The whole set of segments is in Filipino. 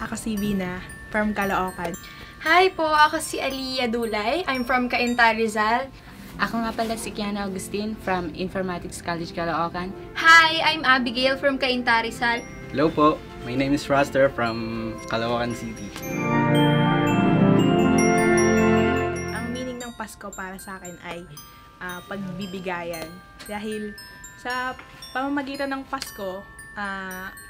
Ako si Vina, from Caloocan. Hi po, ako si Aliyah Dulay. I'm from Cainta, Rizal. Ako nga pala si Kiana Agustin from Informatics College, Caloocan. Hi, I'm Abigail from Cainta, Rizal. Hello po, my name is Raster from Caloocan City. Ang meaning ng Pasko para sa akin ay pagbibigayan. Dahil sa pamamagitan ng Pasko,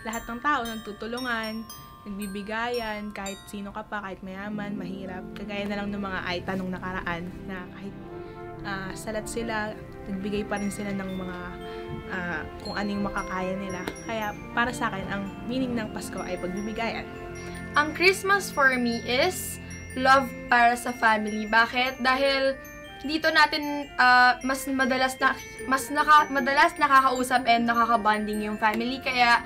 lahat ng tao nagtutulungan, nagbibigayan, kahit sino ka pa, kahit mayaman, mahirap. Kagaya na lang ng mga tanong nakaraan na kahit salat sila, nagbigay pa rin sila ng mga kung anong makakaya nila. Kaya para sa akin, ang meaning ng Pasko ay pagbibigayan. Ang Christmas for me is love para sa family. Bakit? Dahil dito natin madalas nakakausap and nakaka-bonding yung family. Kaya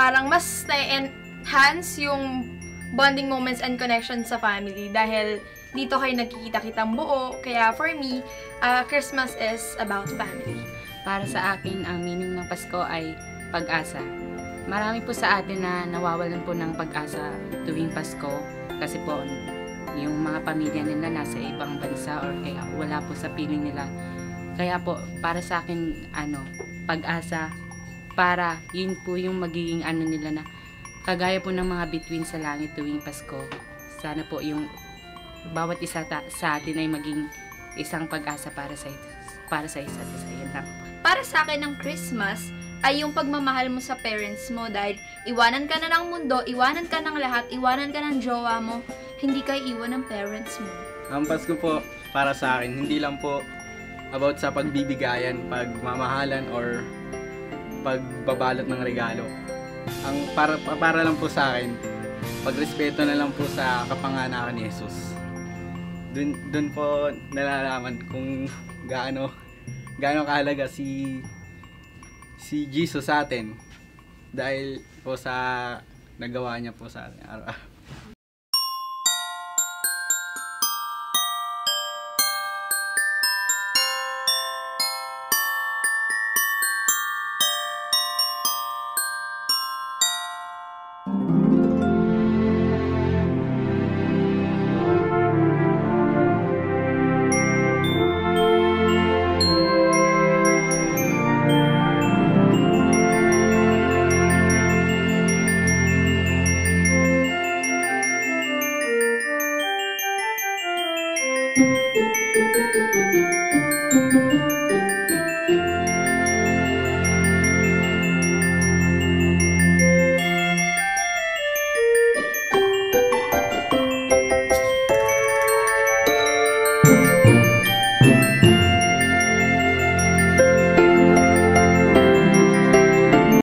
parang mas na-enhance yung bonding moments and connections sa family. Dahil dito kayo nagkikita-kitang buo. Kaya for me, Christmas is about family. Para sa akin, ang meaning ng Pasko ay pag-asa. Marami po sa atin na nawawalan po ng pag-asa tuwing Pasko kasi po yung mga pamilya nila nasa ibang bansa or kaya wala po sa piling nila. Kaya po, para sa akin, pag-asa, para yun po yung magiging nila na kagaya po ng mga bituin sa langit tuwing Pasko. Sana po yung bawat isa sa atin ay maging isang pag-asa para sa isa't isa. Yan na po. Para sa akin, ang Christmas ay yung pagmamahal mo sa parents mo dahil iwanan ka na ng mundo, iwanan ka ng lahat, iwanan ka ng jowa mo, hindi ka iwan ng parents mo. Ang Pasko po, para sa akin, hindi lang po about sa pagbibigayan, pagmamahalan, or pagbabalot ng regalo. Ang para lang po sa akin, pagrespeto na lang po sa kapanganakan ni Jesus. Dun po nalalaman kung gaano kahalaga si Jesus sa atin dahil po sa nagawa niya po sa atin araw-araw.